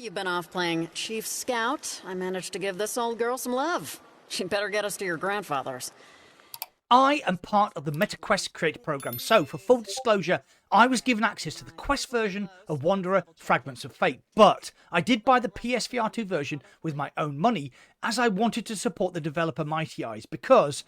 you've been off playing Chief Scout, I managed to give this old girl some love. She'd better get us to your grandfather's. I am part of the MetaQuest creator program, so for full disclosure, I was given access to the Quest version of Wanderer Fragments of Fate, but I did buy the PSVR2 version with my own money as I wanted to support the developer Mighty Eyes because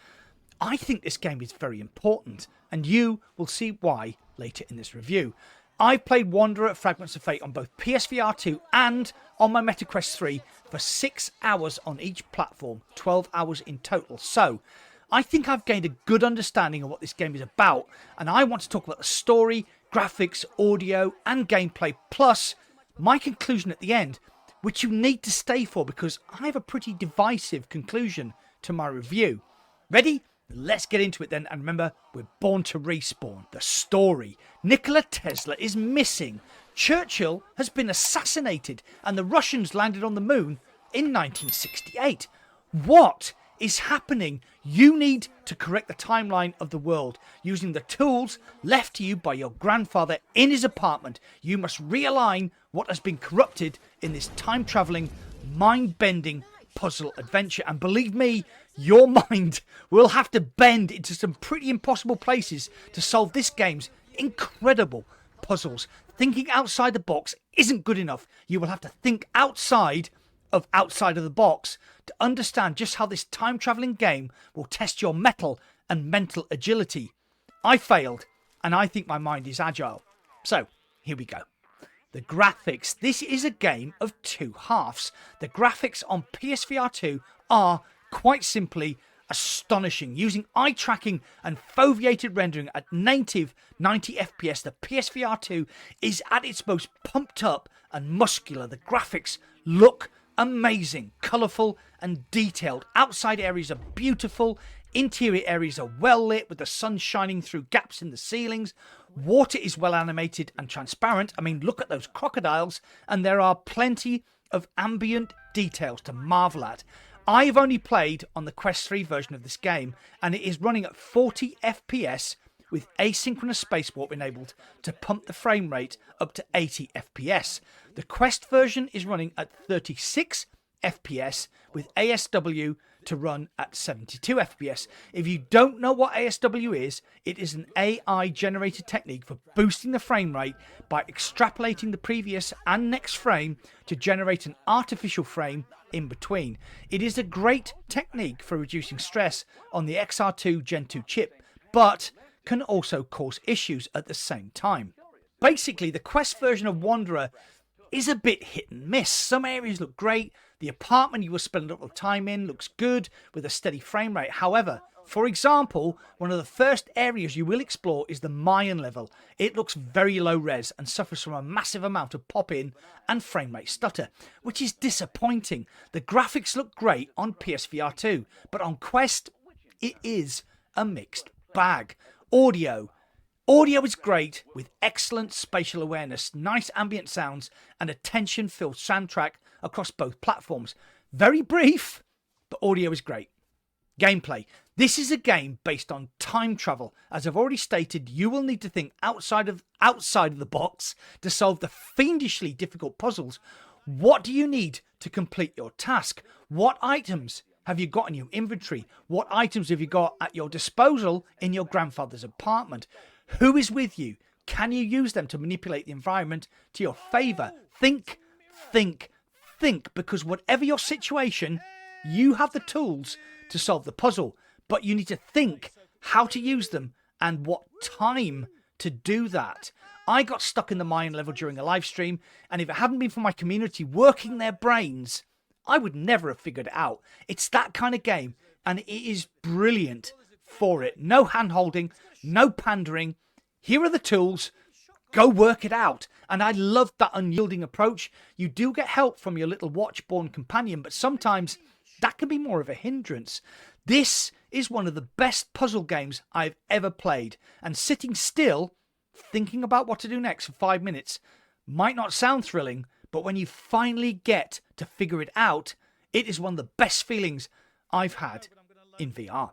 I think this game is very important, and you will see why later in this review. I've played Wanderer Fragments of Fate on both PSVR2 and on my MetaQuest 3 for 6 hours on each platform, 12 hours in total. So I think I've gained a good understanding of what this game is about, and I want to talk about the story, graphics, audio, and gameplay, plus my conclusion at the end, which you need to stay for because I have a pretty divisive conclusion to my review. Ready? Let's get into it then, and remember, we're born to respawn. The story. Nikola Tesla is missing. Churchill has been assassinated, and the Russians landed on the moon in 1968. What is happening? You need to correct the timeline of the world using the tools left to you by your grandfather in his apartment. You must realign what has been corrupted in this time-travelling, mind-bending puzzle adventure, and believe me, your mind will have to bend into some pretty impossible places to solve this game's incredible puzzles. Thinking outside the box isn't good enough. You will have to think outside of the box to understand just how this time-travelling game will test your mental and mental agility. I failed, and I think my mind is agile. So, here we go. The graphics. This is a game of two halves. The graphics on PSVR2 are, quite simply, astonishing. Using eye tracking and foveated rendering at native 90 FPS, the PSVR2 is at its most pumped up and muscular. The graphics look amazing, colourful and detailed. Outside areas are beautiful. Interior areas are well lit with the sun shining through gaps in the ceilings. Water is well animated and transparent. I mean, look at those crocodiles. And there are plenty of ambient details to marvel at. I've only played on the Quest 3 version of this game, and it is running at 40 FPS with asynchronous spacewarp enabled to pump the frame rate up to 80 FPS. The Quest version is running at 36 FPS with ASW to run at 72 FPS. If you don't know what ASW is, it is an AI generated technique for boosting the frame rate by extrapolating the previous and next frame to generate an artificial frame in between. It is a great technique for reducing stress on the XR2 Gen 2 chip, but can also cause issues at the same time. Basically, the Quest version of Wanderer is a bit hit and miss. Some areas look great. The apartment you will spend a lot of time in looks good with a steady frame rate. However, for example, one of the first areas you will explore is the Mayan level. It looks very low res and suffers from a massive amount of pop-in and frame rate stutter, which is disappointing. The graphics look great on PSVR2, but on Quest, it is a mixed bag. Audio is great with excellent spatial awareness, nice ambient sounds, and a tension-filled soundtrack across both platforms. Very brief, but audio is great. Gameplay. This is a game based on time travel. As I've already stated, you will need to think outside of the box to solve the fiendishly difficult puzzles. What do you need to complete your task? What items have you got in your inventory? What items have you got at your disposal in your grandfather's apartment? Who is with you? Can you use them to manipulate the environment to your favour? Think, because whatever your situation, you have the tools to solve the puzzle, but you need to think how to use them and what time to do that. I got stuck in the Mayan level during a live stream, and if it hadn't been for my community working their brains, I would never have figured it out. It's that kind of game, and it is brilliant for it. No hand-holding, no pandering. Here are the tools. Go work it out. And I love that unyielding approach. You do get help from your little watch-born companion, but sometimes that can be more of a hindrance. This is one of the best puzzle games I've ever played. And sitting still, thinking about what to do next for 5 minutes, might not sound thrilling, but when you finally get to figure it out, it is one of the best feelings I've had in VR.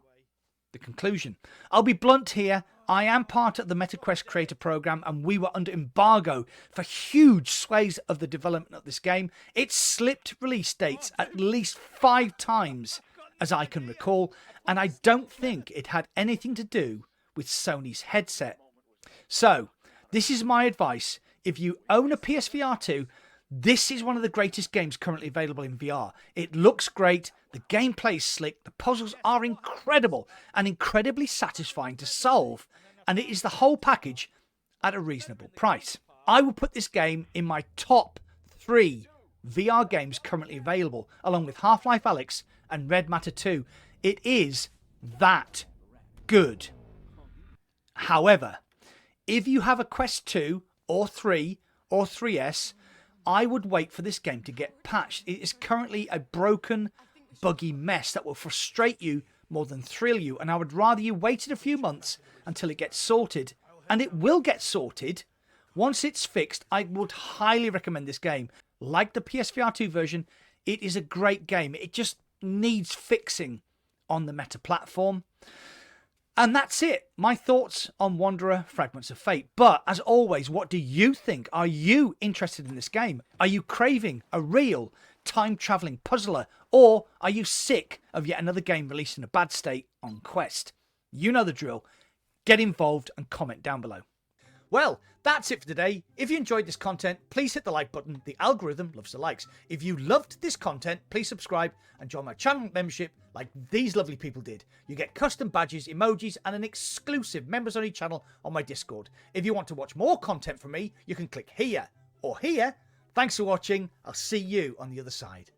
The conclusion. I'll be blunt here. I am part of the MetaQuest Creator Program, and we were under embargo for huge swathes of the development of this game. It slipped release dates at least 5 times, as I can recall, and I don't think it had anything to do with Sony's headset. So, this is my advice. If you own a PSVR2, this is one of the greatest games currently available in VR. It looks great, the gameplay is slick, the puzzles are incredible and incredibly satisfying to solve, and it is the whole package at a reasonable price. I will put this game in my top 3 VR games currently available, along with Half-Life Alyx and Red Matter 2. It is that good. However, if you have a Quest 2 or 3 or 3S, I would wait for this game to get patched. It is currently a broken, buggy mess that will frustrate you more than thrill you, and I would rather you waited a few months until it gets sorted. And it will get sorted. Once it's fixed, I would highly recommend this game. Like the PSVR2 version, it is a great game. It just needs fixing on the Meta platform. And that's it. My thoughts on Wanderer Fragments of Fate. But as always, what do you think? Are you interested in this game? Are you craving a real time-travelling puzzler? Or are you sick of yet another game released in a bad state on Quest? You know the drill. Get involved and comment down below. Well, that's it for today. If you enjoyed this content, please hit the like button. The algorithm loves the likes. If you loved this content, please subscribe and join my channel membership like these lovely people did. You get custom badges, emojis, and an exclusive members-only channel on my Discord. If you want to watch more content from me, you can click here or here. Thanks for watching. I'll see you on the other side.